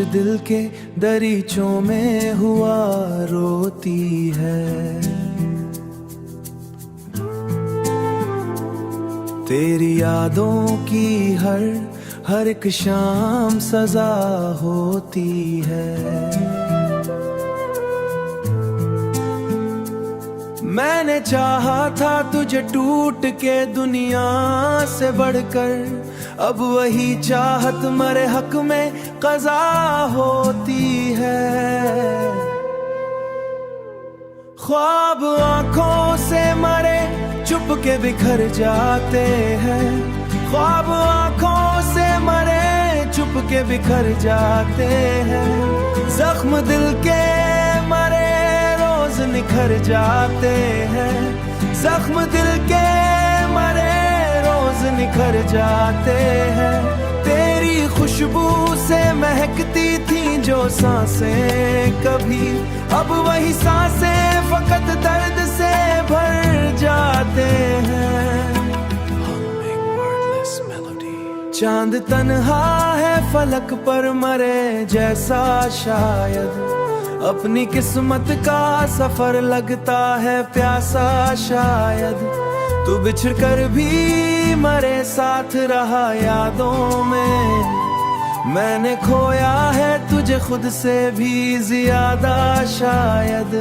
दिल के दरीचों में हुआ रोती है। तेरी यादों की हर एक शाम सजा होती है। मैंने चाहा था तुझे टूट के दुनिया से बढ़कर, अब वही चाहत मरे हक में कज़ा होती है। ख्वाब आंखों से मरे चुप के बिखर जाते हैं। ख्वाब आंखों से मरे चुप के बिखर जाते हैं। जख्म दिल के मरे रोज निखर जाते हैं। जख्म दिल के मरे रोज निखर जाते हैं। तेरी खुशबू से महकती थी जो सांसें कभी, अब वही सांसें फकत दर्द से भर जाते हैं। चांद तन्हा है फलक पर मरे जैसा शायद, अपनी किस्मत का सफर लगता है प्यासा शायद। तू बिछड़ कर भी मरे साथ रहा यादों में, मैंने खोया है तुझे खुद से भी ज्यादा शायद।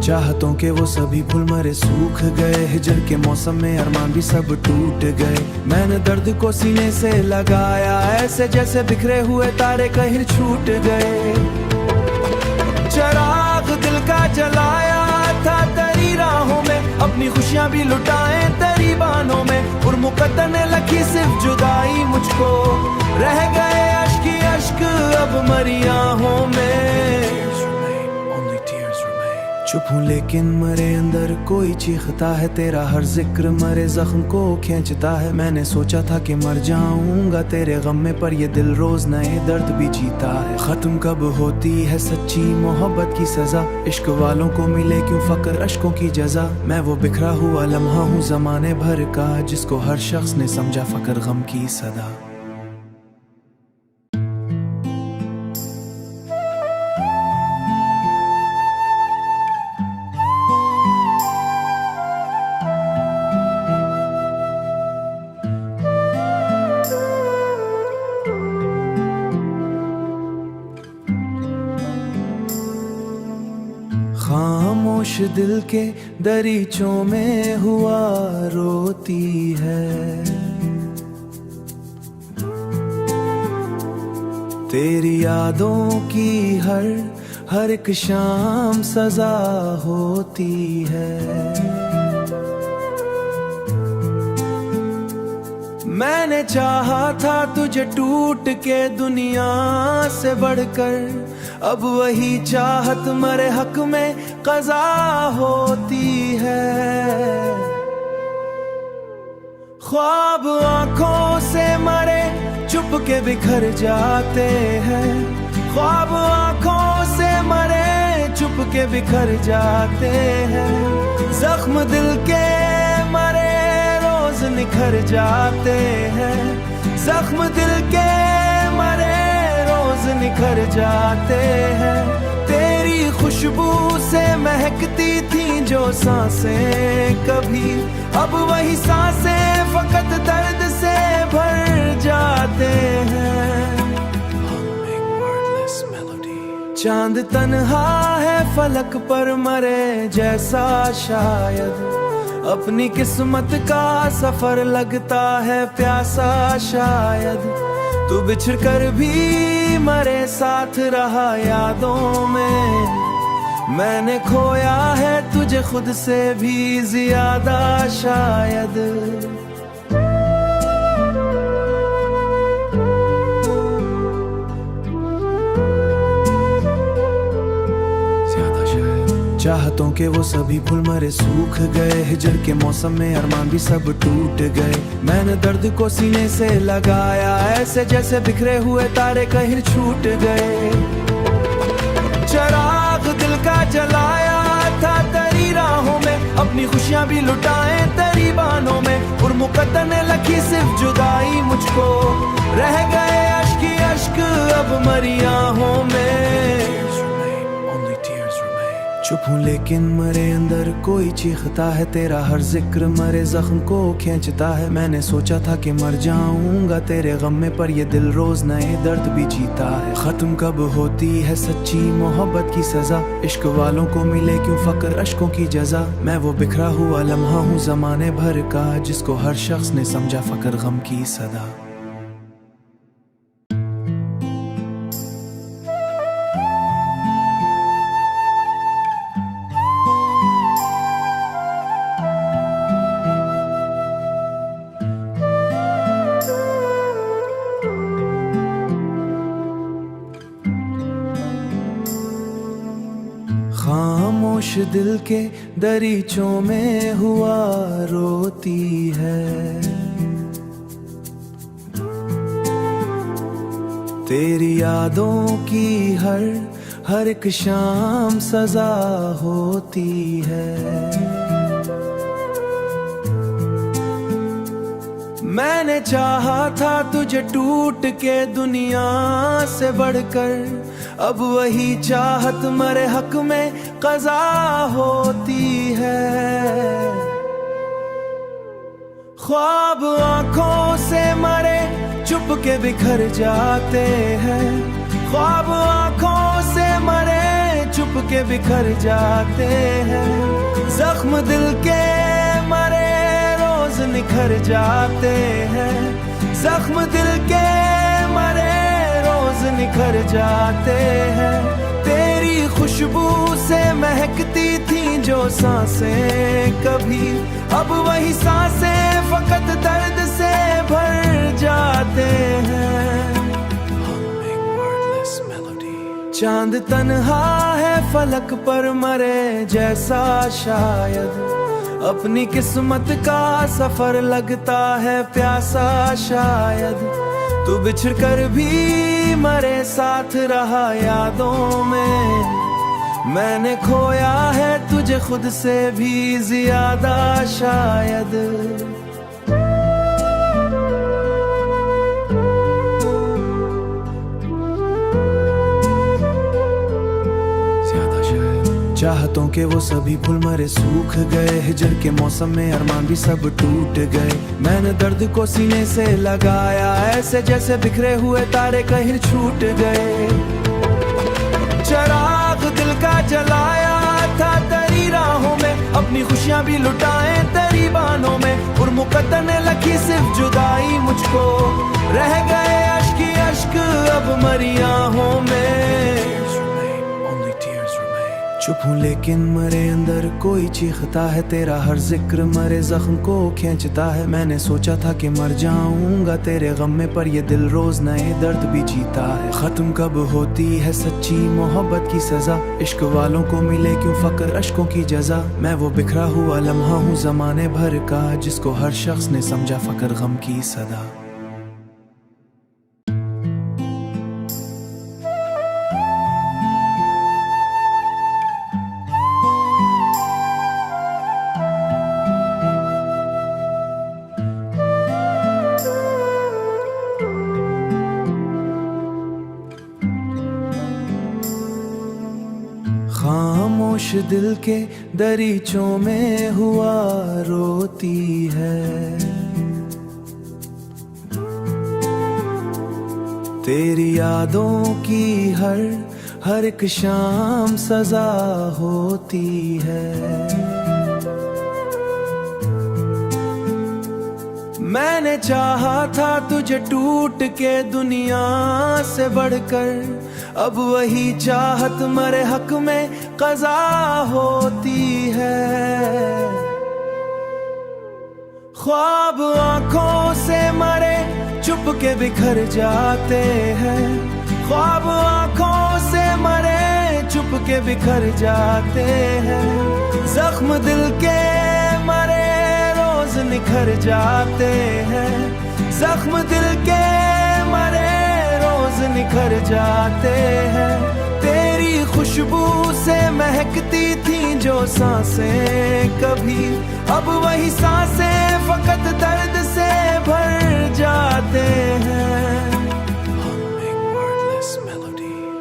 चाहतों के वो सभी फूल मरे सूख गए, हिजर के मौसम में अरमान भी सब टूट गए। मैंने दर्द को सीने से लगाया ऐसे जैसे बिखरे हुए तारे कहीं छूट गए। चराग दिल का जलाया था तेरी राहों में, अपनी खुशियां भी लुटाए तेरी बानों में। और मुकद्दर ने लखी सिर्फ जुदाई मुझको, रह गए अश्क ही अश्क अब मरी आहों में। चुप हूँ लेकिन मरे अंदर कोई चीखता है, तेरा हर जिक्र मरे जख्म को खींचता है। मैंने सोचा था कि मर जाऊंगा तेरे गम में, पर ये दिल रोज नए दर्द भी जीता है। खत्म कब होती है सच्ची मोहब्बत की सजा, इश्क वालों को मिले क्यों फक्र अश्कों की जजा। मैं वो बिखरा हुआ लम्हा हूँ जमाने भर का, जिसको हर शख्स ने समझा फक्र गम की सदा। खामोश दिल के दरीचों में हुआ रोती है। तेरी यादों की हर एक शाम सजा होती है। मैंने चाहा था तुझे टूट के दुनिया से बढ़कर, अब वही चाहत मरे हक में कज़ा होती है। ख्वाब आंखों से मरे चुप के बिखर जाते हैं। ख्वाब आंखों से मरे चुप के बिखर जाते हैं। जख्म दिल के मरे रोज निखर जाते हैं। जख्म दिल के मरे रोज निखर जाते हैं। तेरी खुशबू से महकती थी जो सांसें कभी, अब वही सांसें फकत दर्द से भर जाते हैं। चांद तन्हा है फलक पर मरे जैसा शायद, अपनी किस्मत का सफर लगता है प्यासा शायद। तू बिछड़ कर भी मरे साथ रहा यादों में, मैंने खोया है तुझे खुद से भी ज्यादा शायद। चाहतों के वो सभी फूल मरे सूख गए, हिजर के मौसम में अरमान भी सब टूट गए। मैंने दर्द को सीने से लगाया ऐसे जैसे बिखरे हुए तारे कहीं छूट गए। चराग दिल का जलाया था तेरी राहों अपनी खुशियां भी लुटाएं तेरी बाहों में। और मुकद्दर ने लखी सिर्फ जुदाई मुझको, रह गए अश्क ही अश्क अब मरी आहों में। चुप हूँ लेकिन मरे अंदर कोई चीखता है, तेरा हर जिक्र मरे जख्म को खींचता है। मैंने सोचा था कि मर जाऊंगा तेरे गम में, पर ये दिल रोज नए दर्द भी जीता है। खत्म कब होती है सच्ची मोहब्बत की सजा, इश्क वालों को मिले क्यों फक्र अश्कों की जजा। मैं वो बिखरा हुआ लम्हा हूँ जमाने भर का, जिसको हर शख्स ने समझा फक्र गम की सदा। खामोश दिल के दरीचों में हुआ रोती है, तेरी यादों की हर एक शाम सजा होती है। मैंने चाहा था तुझे टूट के दुनिया से बढ़कर, अब वही चाहत मरे हक में कज़ा होती है। ख्वाब आंखों से मरे चुप के बिखर जाते हैं, ख्वाब आंखों से मरे चुप के बिखर जाते हैं। जख्म दिल के मरे रोज निखर जाते हैं, जख्म दिल के मरे रोज निखर जाते हैं। तेरी खुशबू से महकती थी जो सांसें कभी, अब वही सांसें फकत दर्द से भर जाते हैं। चांद तन्हा है फलक पर मरे जैसा शायद, अपनी किस्मत का सफर लगता है प्यासा शायद। तू बिछड़ कर भी मरे साथ रहा यादों में, मैंने खोया है तुझे खुद से भी ज्यादा शायद। चाहतों के वो सभी फूल मरे सूख गए, हिजर के मौसम में अरमान भी सब टूट गए। मैंने दर्द को सीने से लगाया ऐसे जैसे बिखरे हुए तारे कहीं छूट गए। चराग दिल का जलाया था तेरी राहों में, अपनी खुशियां भी लुटाएं तेरी बाहों में। और मुकद्दर ने लखी सिर्फ जुदाई मुझको, रह गए अश्क ही अश्क अब मरी आहों में। चुप हूँ लेकिन मरे अंदर कोई चीखता है, तेरा हर जिक्र मरे जख्म को खींचता है। मैंने सोचा था कि मर जाऊंगा तेरे गम में, पर ये दिल रोज नए दर्द भी जीता है। खत्म कब होती है सच्ची मोहब्बत की सजा, इश्क वालों को मिले क्यों फक्र अश्कों की जजा। मैं वो बिखरा हुआ लम्हा हूँ जमाने भर का, जिसको हर शख्स ने समझा फक्र गम की सदा। खामोश दिल के दरीचों में हुआ रोती है, तेरी यादों की हर एक शाम सजा होती है। मैंने चाहा था तुझे टूट के दुनिया से बढ़कर, अब वही चाहत मरे हक में कज़ा होती है। ख्वाब आंखों से मरे चुप के बिखर जाते हैं, ख्वाब आंखों से मरे चुप के बिखर जाते हैं। जख्म दिल के मरे रोज निखर जाते हैं, जख्म दिल के मरे रोज निखर जाते हैं। तेरी खुश खुशबू से महकती थी जो सांसें कभी, अब वही सांसें फकत दर्द से भर जाते हैं।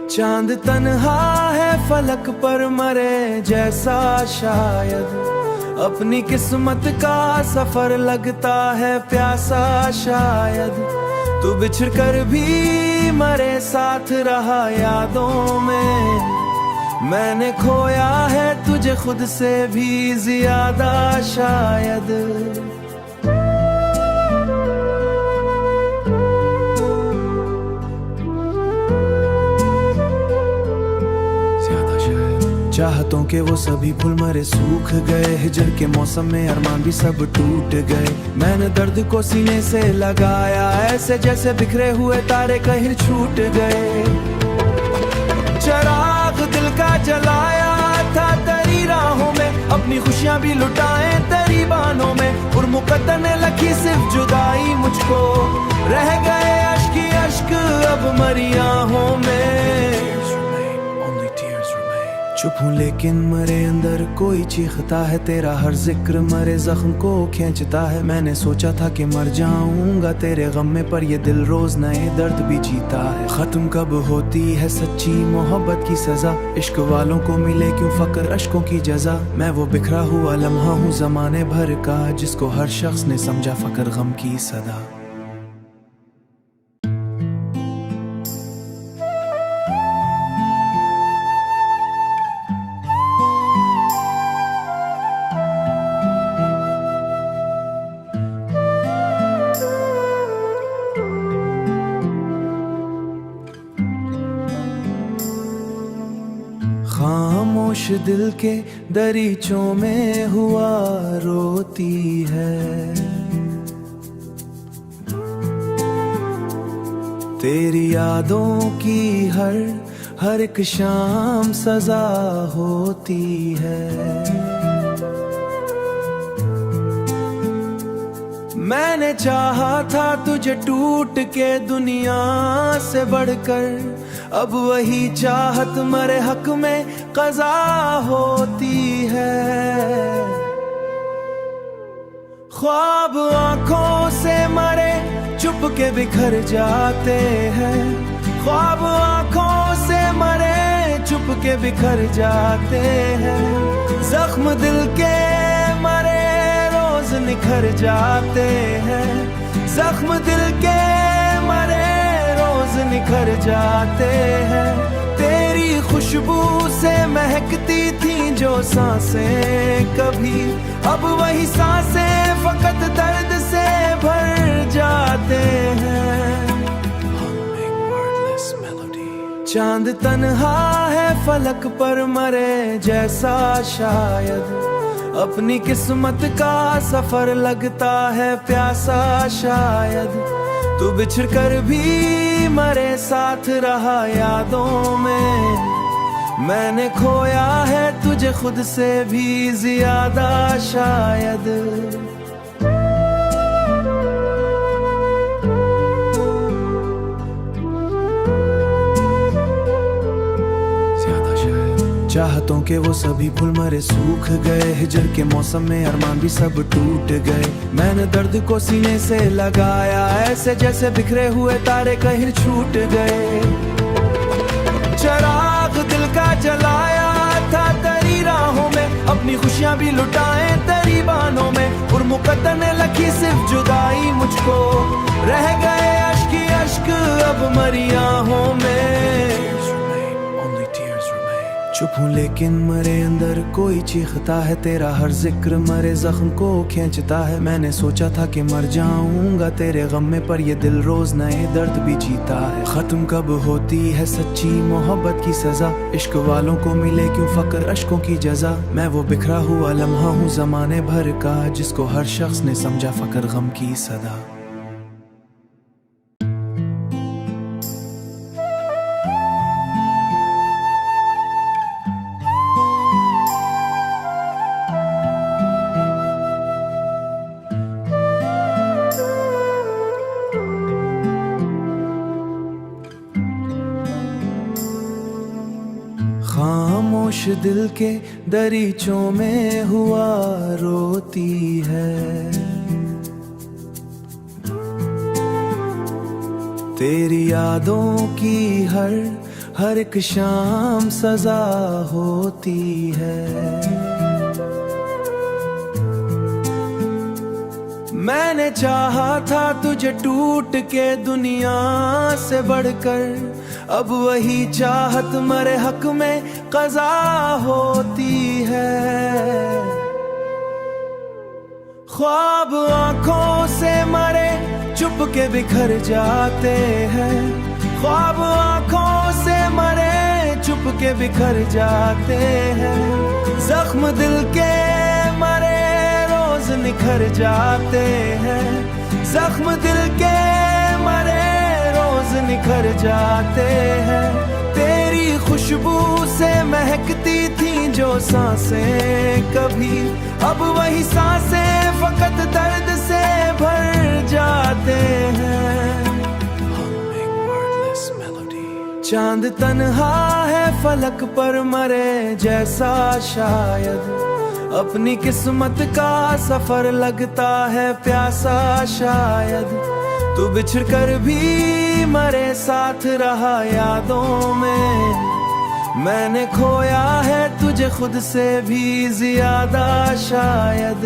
चांद तन्हा है फलक पर मरे जैसा शायद, अपनी किस्मत का सफर लगता है प्यासा शायद। तू बिछड़ कर भी मरे साथ रहा यादों में, मैंने खोया है तुझे खुद से भी ज्यादा शायद। चाहतों के वो सभी फूल मरे सूख गए, हिजर के मौसम में अरमान भी सब टूट गए। मैंने दर्द को सीने से लगाया ऐसे जैसे बिखरे हुए तारे कहीं छूट गए। चराग दिल का जलाया था तेरी राहों में, अपनी खुशियां भी लुटाए तेरी बाहों में। और मुकद्दर ने लखी सिर्फ जुदाई मुझको, रह गए अश्क ही अश्क अब मरी आहों में। चुप हूँ लेकिन मरे अंदर कोई चीखता है, तेरा हर जिक्र मरे जख्म को खींचता है। मैंने सोचा था कि मर जाऊंगा तेरे गम में, पर ये दिल रोज नए दर्द भी जीता है। खत्म कब होती है सच्ची मोहब्बत की सजा, इश्क वालों को मिले क्यों फकर अश्कों की जजा। मैं वो बिखरा हुआ लम्हा हूँ जमाने भर का, जिसको हर शख्स ने समझा फकर गम की सदा। खामोश दिल के दरीचों में हुआ रोती है, तेरी यादों की हर एक शाम सजा होती है। मैंने चाहा था तुझे टूट के दुनिया से बढ़कर, अब वही चाहत मरे हक में कज़ा होती है। ख्वाब आंखों से मरे चुप के बिखर जाते हैं, ख्वाब आंखों से मरे चुप के बिखर जाते हैं। जख्म दिल के मरे रोज निखर जाते हैं, जख्म दिल के मरे रोज निखर जाते हैं। तेरी खुशबू से महकती थी जो सांसें कभी, अब वही सांसें फकत दर्द से भर जाते हैं। चांद तन्हा है फलक पर मरे जैसा शायद, अपनी किस्मत का सफर लगता है प्यासा शायद। तू बिछड़ कर भी मरे साथ रहा यादों में, मैंने खोया है तुझे खुद से भी ज्यादा शायद। चाहतों के वो सभी फूल मरे सूख गए, हिजर के मौसम में अरमान भी सब टूट गए। मैंने दर्द को सीने से लगाया ऐसे जैसे बिखरे हुए तारे कहीं छूट गए। चराग दिल का जलाया था तेरी राहों में, अपनी खुशियां भी लुटाए तेरी बाहों में। और मुकद्दर ने लखी सिर्फ जुदाई मुझको, रह गए अश्क ही अश्क अब मरी आहों में। चुप हूँ लेकिन मरे अंदर कोई चीखता है, तेरा हर जिक्र मरे जख्म को खींचता है। मैंने सोचा था कि मर जाऊंगा तेरे गम में, पर ये दिल रोज नए दर्द भी जीता है। खत्म कब होती है सच्ची मोहब्बत की सजा, इश्क वालों को मिले क्यों फकर अश्कों की जजा। मैं वो बिखरा हुआ लम्हा हूँ जमाने भर का, जिसको हर शख्स ने समझा फकर गम की सदा। खामोश दिल के दरीचों में हुआ रोती है। तेरी यादों की हर एक शाम सजा होती है। मैंने चाहा था तुझे टूट के दुनिया से बढ़कर, अब वही चाहत मरे हक में कज़ा होती है। ख्वाब आंखों से मरे चुप के बिखर जाते हैं। ख्वाब आंखों से मरे चुप के बिखर जाते हैं। जख्म दिल के मरे रोज निखर जाते हैं। जख्म दिल के मरे रोज निखर जाते हैं। तेरी खुशबू से महकती थी जो सांसें कभी, अब वही सांसें फकत दर्द से भर जाते हैं। चांद तन्हा है फलक पर मरे जैसा शायद, अपनी किस्मत का सफर लगता है प्यासा शायद। तू बिछड़ कर भी मरे साथ रहा यादों में, मैंने खोया है तुझे खुद से भी ज्यादा शायद।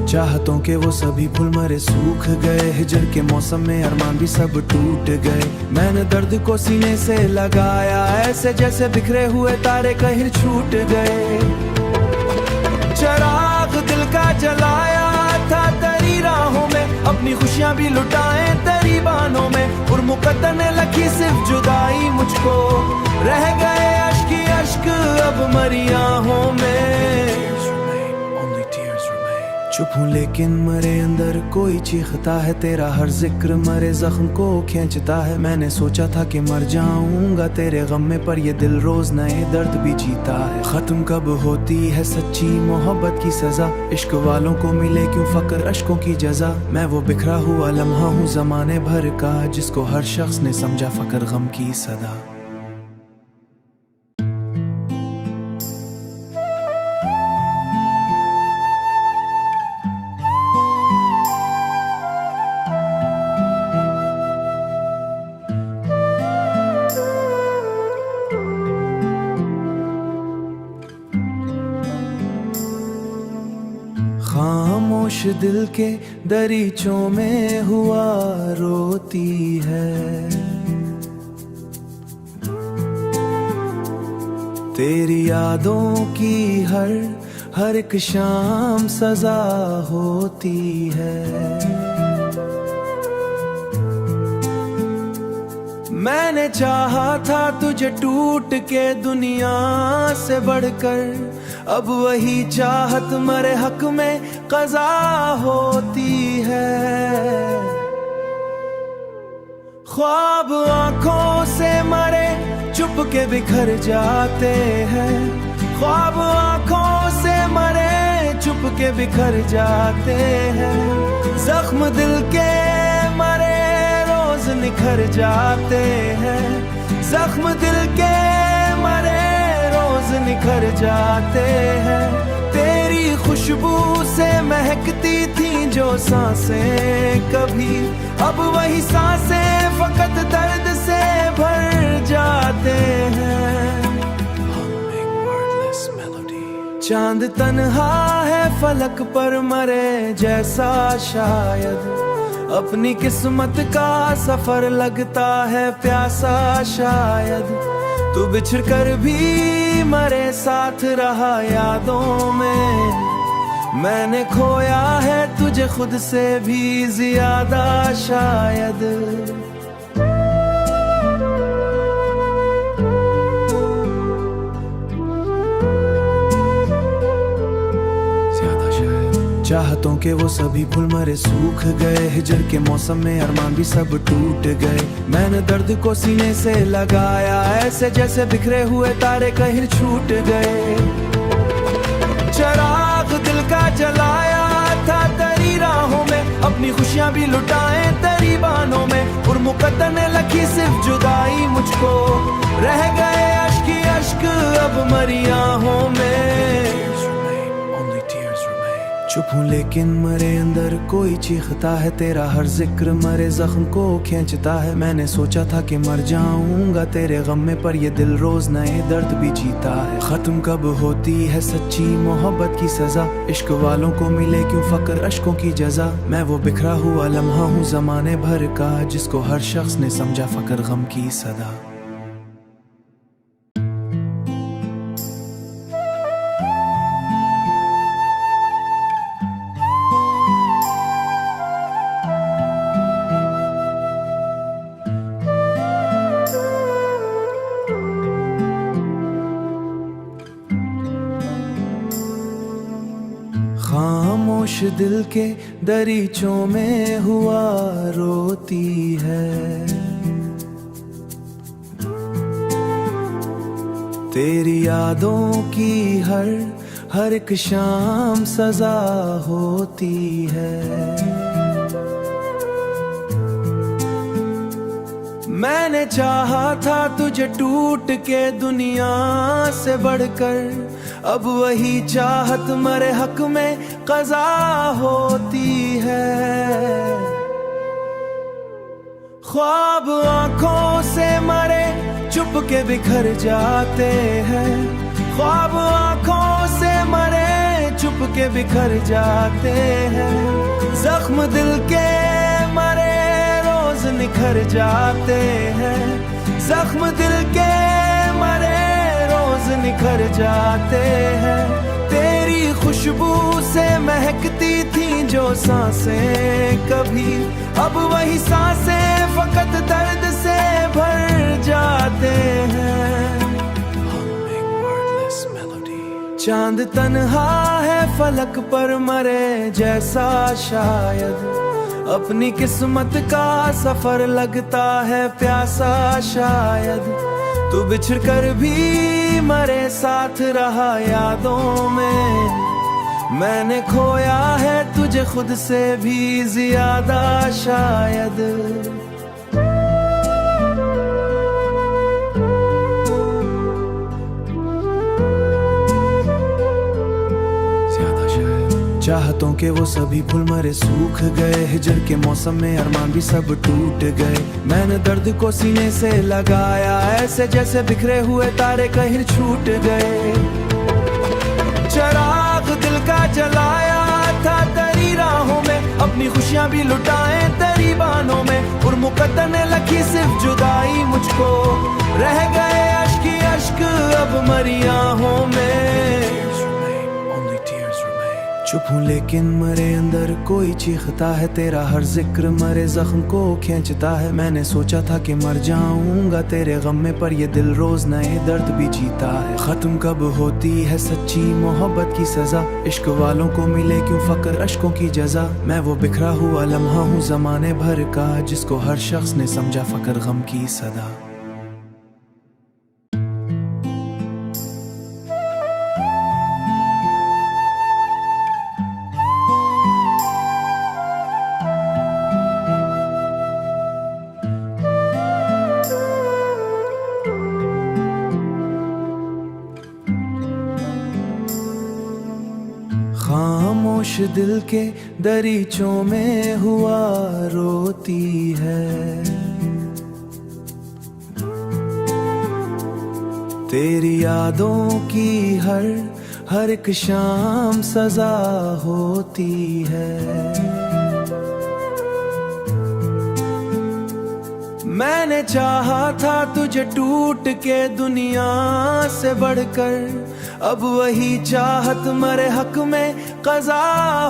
चाहतों के वो सभी फूल मरे सूख गए, हिजर के मौसम में अरमान भी सब टूट गए। मैंने दर्द को सीने से लगाया ऐसे जैसे बिखरे हुए तारे कहीं छूट गए। चराग दिल का जलाया था तेरी राहों में, अपनी खुशियां भी लुटाए तेरी बानों में। और मुकद्दर ने लखी सिर्फ जुदाई मुझको, रह गए अश्क ही अश्क अब मरी आहों में। चुप हूँ लेकिन मरे अंदर कोई चीखता है, तेरा हर जिक्र मरे जख्म को खींचता है। मैंने सोचा था कि मर जाऊंगा तेरे गम में, पर ये दिल रोज नए दर्द भी जीता है। खत्म कब होती है सच्ची मोहब्बत की सजा, इश्क वालों को मिले क्यों फकर अश्कों की जजा। मैं वो बिखरा हुआ लम्हा हूँ जमाने भर का, जिसको हर शख्स ने समझा फकर गम की सदा। खामोश दिल के दरीचों में हुआ रोती है। तेरी यादों की हर एक शाम सजा होती है। मैंने चाहा था तुझे टूट के दुनिया से बढ़कर, अब वही चाहत मरे हक में कज़ा होती है। ख्वाब आंखों से मरे चुप के बिखर जाते हैं। ख्वाब आंखों से मरे चुप के बिखर जाते हैं। जख्म दिल के मरे रोज निखर जाते हैं। जख्म दिल के मरे रोज निखर जाते हैं। तेरी खुशबू से महकती थी जो सांसें कभी, अब वही सांसें फकत दर्द से भर जाते हैं। चांद तन्हा है फलक पर मरे जैसा शायद, अपनी किस्मत का सफर लगता है प्यासा शायद। तू बिछड़ कर भी मरे साथ रहा यादों में, मैंने खोया है तुझे खुद से भी ज्यादा शायद। चाहतों के वो सभी फूल मरे सूख गए, हिजर के मौसम में अरमान भी सब टूट गए। मैंने दर्द को सीने से लगाया ऐसे जैसे बिखरे हुए तारे कहीं छूट गए। चराग दिल का जलाया था तेरी खुशियां भी लुटाए तेरी बानों में। और मुकद्दर ने लिखी सिर्फ जुदाई मुझको, रह गए अश्क ही अश्क अब मरी आहों में। चुप हूँ लेकिन मरे अंदर कोई चीखता है, तेरा हर जिक्र मरे जख्म को खींचता है। मैंने सोचा था कि मर जाऊंगा तेरे गम में, पर ये दिल रोज नए दर्द भी जीता है। खत्म कब होती है सच्ची मोहब्बत की सजा, इश्क वालों को मिले क्यों फक्र अश्कों की जजा। मैं वो बिखरा हुआ लम्हा हूँ जमाने भर का, जिसको हर शख्स ने समझा फक्र गम की सदा। खामोश दिल के दरीचों में हुआ रोती है, तेरी यादों की हर एक शाम सजा होती है। मैंने चाहा था तुझे टूट के दुनिया से बढ़कर, अब वही चाहत मरे हक में कज़ा होती है। ख्वाब आंखों से मरे चुप के बिखर जाते हैं, ख्वाब आंखों से मरे चुप के बिखर जाते हैं। जख्म दिल के मरे रोज निखर जाते हैं, जख्म दिल के मरे रोज निखर जाते हैं। तेरी खुशबू से महकती थी जो सांसें कभी, अब वही सांसें फकत दर्द से भर जाते हैं। चांद तन्हा है फलक पर मरे जैसा शायद, अपनी किस्मत का सफर लगता है प्यासा शायद। तू बिछड़ कर भी मरे साथ रहा यादों में, मैंने खोया है तुझे खुद से भी ज्यादा शायद। चाहतों के वो सभी फूल मरे सूख गए, हिजर के मौसम में अरमान भी सब टूट गए। मैंने दर्द को सीने से लगाया ऐसे जैसे बिखरे हुए तारे कहीं छूट गए। चराग दिल का जलाया था तेरी राहों में, अपनी खुशियां भी लुटाए तेरी बानों में। और मुकद्दर ने लिखी सिर्फ जुदाई मुझको, रह गए अश्क ही अश्क अब मरी आहों में। चुप हूँ लेकिन मरे अंदर कोई चीखता है, तेरा हर जिक्र मरे जख्म को खींचता है। मैंने सोचा था कि मर जाऊंगा तेरे गम में, पर ये दिल रोज नए दर्द भी जीता है। खत्म कब होती है सच्ची मोहब्बत की सजा, इश्क वालों को मिले क्यों फक्र अश्कों की जजा। मैं वो बिखरा हुआ लम्हा हूँ जमाने भर का, जिसको हर शख्स ने समझा फक्र गम की सदा। खामोश दिल के दरीचों में हुआ रोती है, तेरी यादों की हर एक शाम सजा होती है। मैंने चाहा था तुझे टूट के दुनिया से बढ़कर, अब वही चाहत मरे हक में कज़ा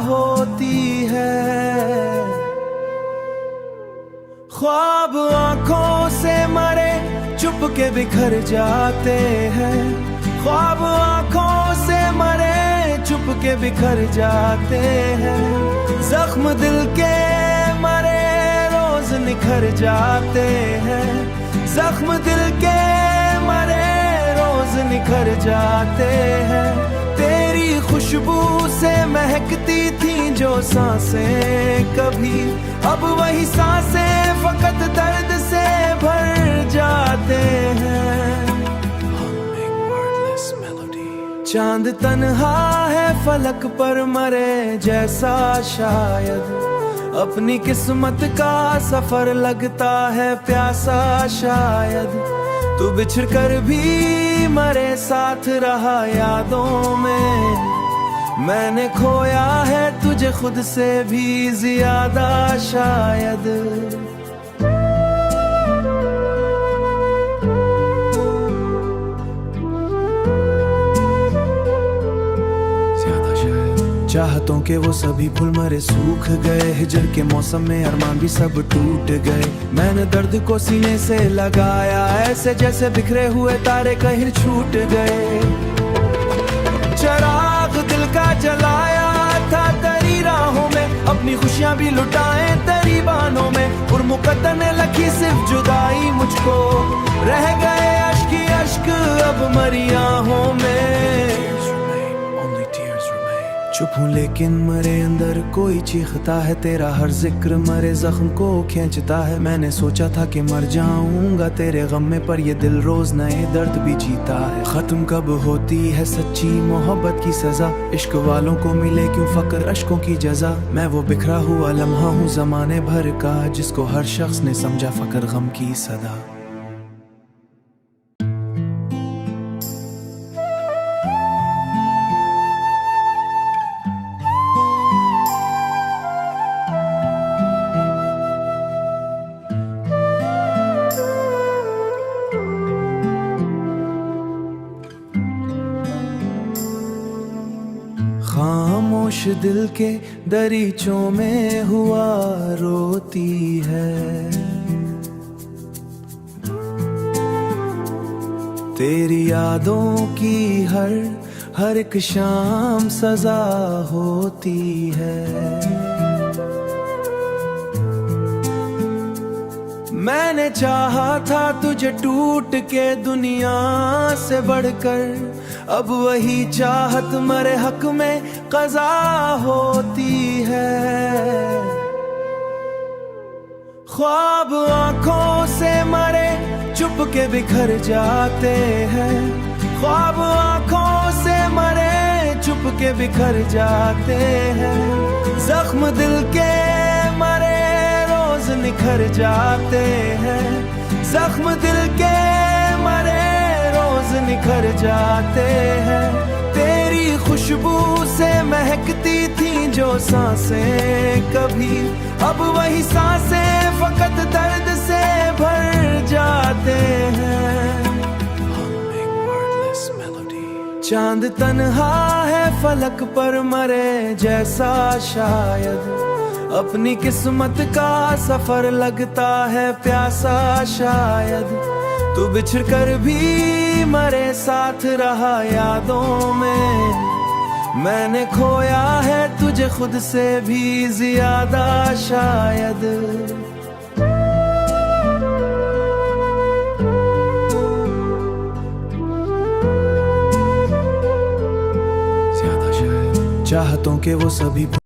होती है। ख्वाब आंखों से मरे चुप के बिखर जाते हैं, ख्वाब आंखों से मरे चुप के बिखर जाते हैं। जख्म दिल के मरे रोज निखर जाते हैं, जख्म दिल के मरे रोज निखर जाते हैं। तेरी खुशबू से महकती थी जो सांसें कभी, अब वही सांसें फकत दर्द से भर जाते हैं। चांद तन्हा है फलक पर मरे जैसा शायद, अपनी किस्मत का सफर लगता है प्यासा शायद। तू बिछड़ कर भी मरे साथ रहा यादों में, मैंने खोया है तुझे खुद से भी ज्यादा शायद। चाहतों के वो सभी फूल मरे सूख गए, हिजर के मौसम में अरमान भी सब टूट गए। मैंने दर्द को सीने से लगाया ऐसे जैसे बिखरे हुए तारे कहीं छूट गए। चराग दिल का जलाया था तेरी राहों में, अपनी खुशियां भी लुटाए तेरी बानों में। और मुकद्दर ने लखी सिर्फ जुदाई मुझको, रह गए अश्क ही अश्क अब मरी आहों में। चुप हूँ लेकिन मरे अंदर कोई चीखता है, तेरा हर जिक्र मरे जख्म को खींचता है। मैंने सोचा था कि मर जाऊंगा तेरे गम में, पर ये दिल रोज नए दर्द भी जीता है। खत्म कब होती है सच्ची मोहब्बत की सजा, इश्क वालों को मिले क्यों फकर अश्कों की जजा। मैं वो बिखरा हुआ लम्हा हूँ जमाने भर का, जिसको हर शख्स ने समझा फकर गम की सदा। खामोश दिल के दरीचों में हुआ रोती है, तेरी यादों की हर एक शाम सजा होती है। मैंने चाहा था तुझे टूट के दुनिया से बढ़कर, अब वही चाहत मरे हक में कज़ा होती है। ख्वाब आंखों से मरे चुप के बिखर जाते हैं, ख्वाब आंखों से मरे चुप के बिखर जाते हैं। जख्म दिल के मरे रोज निखर जाते हैं, जख्म दिल के मरे रोज निखर जाते हैं। तेरी खुशबू से महकती थी जो सांसें कभी, अब वही सांसें फकत दर्द से भर जाते हैं। चांद तन्हा है फलक पर मरे जैसा शायद, अपनी किस्मत का सफर लगता है प्यासा शायद। तू बिछड़ कर भी मरे साथ रहा यादों में, मैंने खोया है तुझे खुद से भी ज्यादा शायद। चाहतों के वो सभी